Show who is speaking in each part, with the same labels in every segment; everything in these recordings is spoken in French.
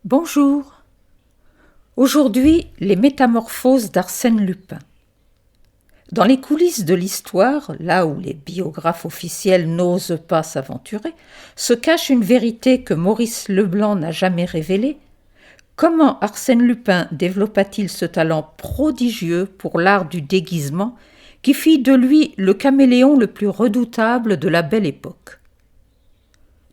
Speaker 1: Bonjour. Aujourd'hui, les métamorphoses d'Arsène Lupin. Dans les coulisses de l'histoire, là où les biographes officiels n'osent pas s'aventurer, se cache une vérité que Maurice Leblanc n'a jamais révélée. Comment Arsène Lupin développa-t-il ce talent prodigieux pour l'art du déguisement qui fit de lui le caméléon le plus redoutable de la Belle Époque?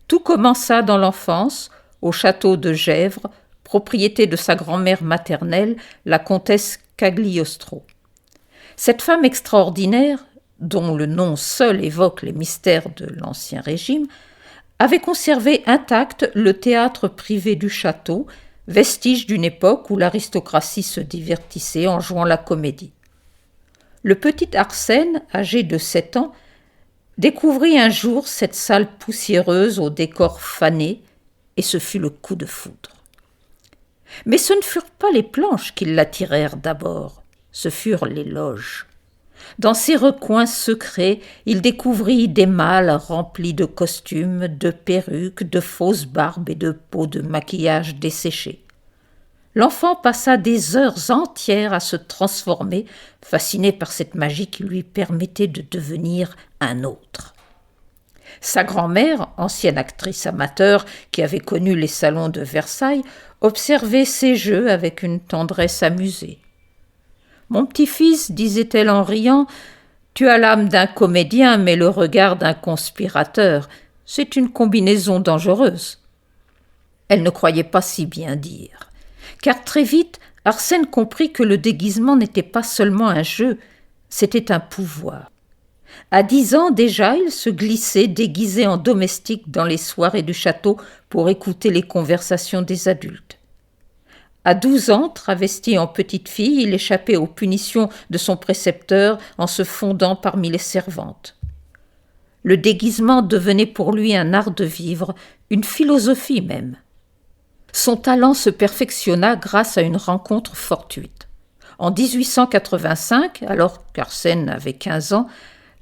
Speaker 1: Tout commença dans l'enfance, au château de Gesvres, propriété de sa grand-mère maternelle, la comtesse Cagliostro. Cette femme extraordinaire, dont le nom seul évoque les mystères de l'Ancien Régime, avait conservé intact le théâtre privé du château, vestige d'une époque où l'aristocratie se divertissait en jouant la comédie. Le petit Arsène, âgé de 7 ans, découvrit un jour cette salle poussiéreuse au décor fané, et ce fut le coup de foudre. Mais ce ne furent pas les planches qui l'attirèrent d'abord, ce furent les loges. Dans ces recoins secrets, il découvrit des malles remplis de costumes, de perruques, de fausses barbes et de pots de maquillage desséchés. L'enfant passa des heures entières à se transformer, fasciné par cette magie qui lui permettait de devenir un autre. Sa grand-mère, ancienne actrice amateur qui avait connu les salons de Versailles, observait ces jeux avec une tendresse amusée. « Mon petit-fils, disait-elle en riant, tu as l'âme d'un comédien mais le regard d'un conspirateur. C'est une combinaison dangereuse. » Elle ne croyait pas si bien dire, car très vite, Arsène comprit que le déguisement n'était pas seulement un jeu, c'était un pouvoir. À 10 ans déjà, il se glissait déguisé en domestique dans les soirées du château pour écouter les conversations des adultes. À 12 ans, travesti en petite fille, il échappait aux punitions de son précepteur en se fondant parmi les servantes. Le déguisement devenait pour lui un art de vivre, une philosophie même. Son talent se perfectionna grâce à une rencontre fortuite. En 1885, alors qu'Arsène avait 15 ans,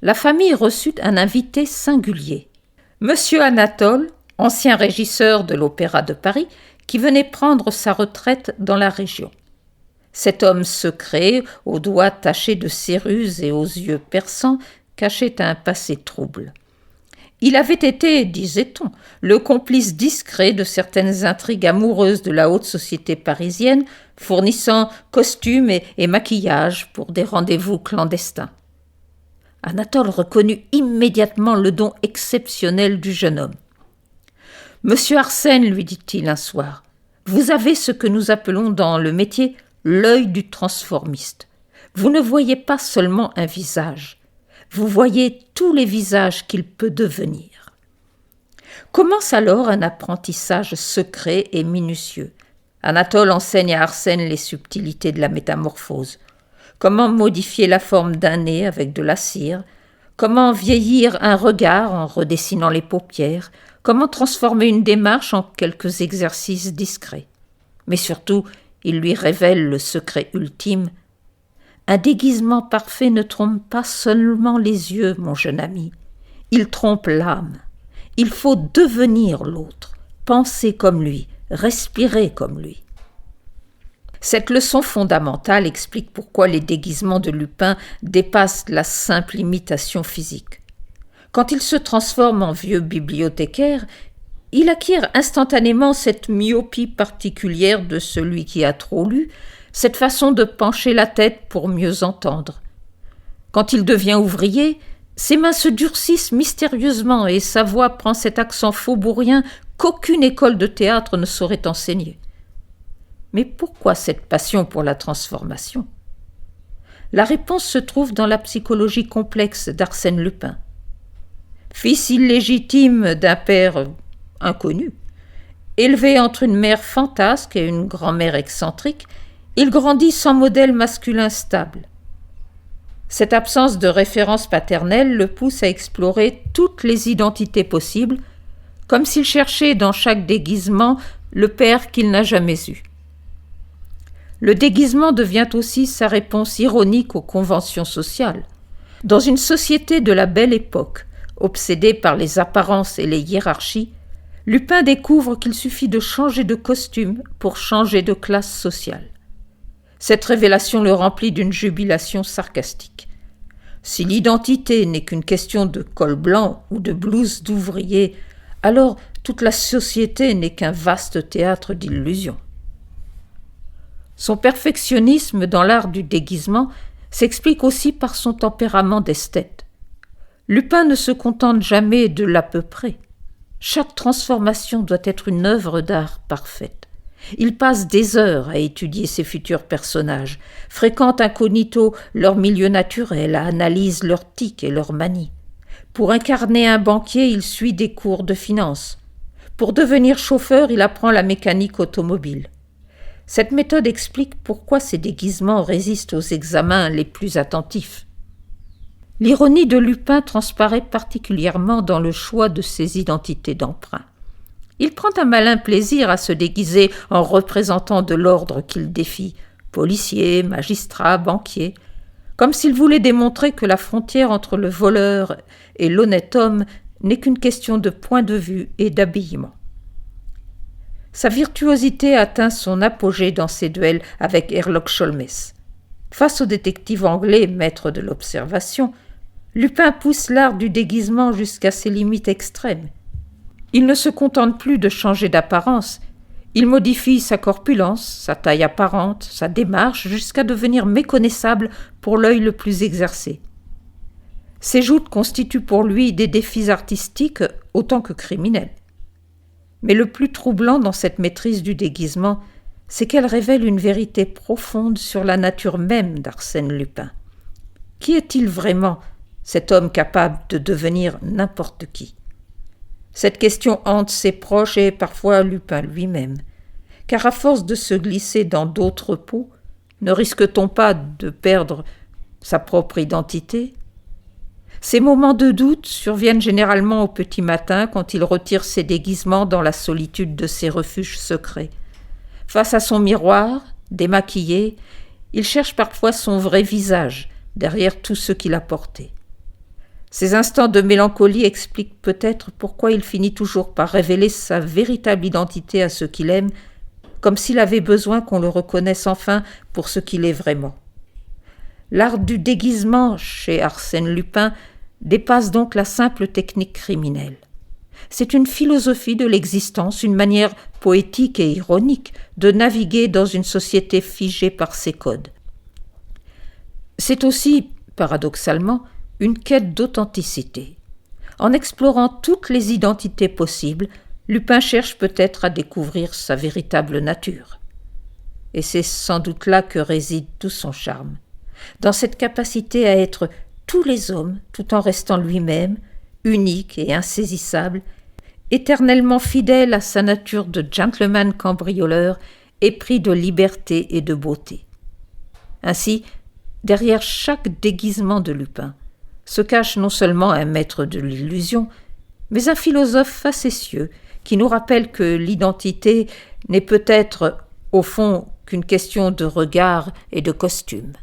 Speaker 1: la famille reçut un invité singulier. Monsieur Anatole, ancien régisseur de l'Opéra de Paris, qui venait prendre sa retraite dans la région. Cet homme secret, aux doigts tachés de céruse et aux yeux perçants, cachait un passé trouble. Il avait été, disait-on, le complice discret de certaines intrigues amoureuses de la haute société parisienne, fournissant costumes et maquillage pour des rendez-vous clandestins. Anatole reconnut immédiatement le don exceptionnel du jeune homme. « Monsieur Arsène, lui dit-il un soir, vous avez ce que nous appelons dans le métier l'œil du transformiste. Vous ne voyez pas seulement un visage, vous voyez tous les visages qu'il peut devenir. » Commence alors un apprentissage secret et minutieux. Anatole enseigne à Arsène les subtilités de la métamorphose. Comment modifier la forme d'un nez avec de la cire, comment vieillir un regard en redessinant les paupières, comment transformer une démarche en quelques exercices discrets. Mais surtout, il lui révèle le secret ultime. Un déguisement parfait ne trompe pas seulement les yeux, mon jeune ami, il trompe l'âme. Il faut devenir l'autre, penser comme lui, respirer comme lui. Cette leçon fondamentale explique pourquoi les déguisements de Lupin dépassent la simple imitation physique. Quand il se transforme en vieux bibliothécaire, il acquiert instantanément cette myopie particulière de celui qui a trop lu, cette façon de pencher la tête pour mieux entendre. Quand il devient ouvrier, ses mains se durcissent mystérieusement et sa voix prend cet accent faubourien qu'aucune école de théâtre ne saurait enseigner. Mais pourquoi cette passion pour la transformation ? La réponse se trouve dans la psychologie complexe d'Arsène Lupin. Fils illégitime d'un père inconnu, élevé entre une mère fantasque et une grand-mère excentrique, il grandit sans modèle masculin stable. Cette absence de référence paternelle le pousse à explorer toutes les identités possibles, comme s'il cherchait dans chaque déguisement le père qu'il n'a jamais eu. Le déguisement devient aussi sa réponse ironique aux conventions sociales. Dans une société de la Belle Époque, obsédée par les apparences et les hiérarchies, Lupin découvre qu'il suffit de changer de costume pour changer de classe sociale. Cette révélation le remplit d'une jubilation sarcastique. Si l'identité n'est qu'une question de col blanc ou de blouse d'ouvrier, alors toute la société n'est qu'un vaste théâtre d'illusions. Son perfectionnisme dans l'art du déguisement s'explique aussi par son tempérament d'esthète. Lupin ne se contente jamais de l'à peu près. Chaque transformation doit être une œuvre d'art parfaite. Il passe des heures à étudier ses futurs personnages, fréquente incognito leur milieu naturel, analyse leurs tics et leurs manies. Pour incarner un banquier, il suit des cours de finance. Pour devenir chauffeur, il apprend la mécanique automobile. Cette méthode explique pourquoi ses déguisements résistent aux examens les plus attentifs. L'ironie de Lupin transparaît particulièrement dans le choix de ses identités d'emprunt. Il prend un malin plaisir à se déguiser en représentant de l'ordre qu'il défie, policier, magistrat, banquier, comme s'il voulait démontrer que la frontière entre le voleur et l'honnête homme n'est qu'une question de point de vue et d'habillement. Sa virtuosité atteint son apogée dans ses duels avec Sherlock Holmes. Face au détective anglais, maître de l'observation, Lupin pousse l'art du déguisement jusqu'à ses limites extrêmes. Il ne se contente plus de changer d'apparence, il modifie sa corpulence, sa taille apparente, sa démarche, jusqu'à devenir méconnaissable pour l'œil le plus exercé. Ses joutes constituent pour lui des défis artistiques autant que criminels. Mais le plus troublant dans cette maîtrise du déguisement, c'est qu'elle révèle une vérité profonde sur la nature même d'Arsène Lupin. Qui est-il vraiment, cet homme capable de devenir n'importe qui ? Cette question hante ses proches et parfois Lupin lui-même, car à force de se glisser dans d'autres peaux, ne risque-t-on pas de perdre sa propre identité ? Ces moments de doute surviennent généralement au petit matin quand il retire ses déguisements dans la solitude de ses refuges secrets. Face à son miroir, démaquillé, il cherche parfois son vrai visage derrière tout ce qu'il a porté. Ces instants de mélancolie expliquent peut-être pourquoi il finit toujours par révéler sa véritable identité à ceux qu'il aime, comme s'il avait besoin qu'on le reconnaisse enfin pour ce qu'il est vraiment. L'art du déguisement chez Arsène Lupin dépasse donc la simple technique criminelle. C'est une philosophie de l'existence, une manière poétique et ironique de naviguer dans une société figée par ses codes. C'est aussi, paradoxalement, une quête d'authenticité. En explorant toutes les identités possibles, Lupin cherche peut-être à découvrir sa véritable nature. Et c'est sans doute là que réside tout son charme, dans cette capacité à être tous les hommes tout en restant lui-même, unique et insaisissable, éternellement fidèle à sa nature de gentleman cambrioleur, épris de liberté et de beauté. Ainsi, derrière chaque déguisement de Lupin, se cache non seulement un maître de l'illusion, mais un philosophe facétieux qui nous rappelle que l'identité n'est peut-être, au fond, qu'une question de regard et de costume.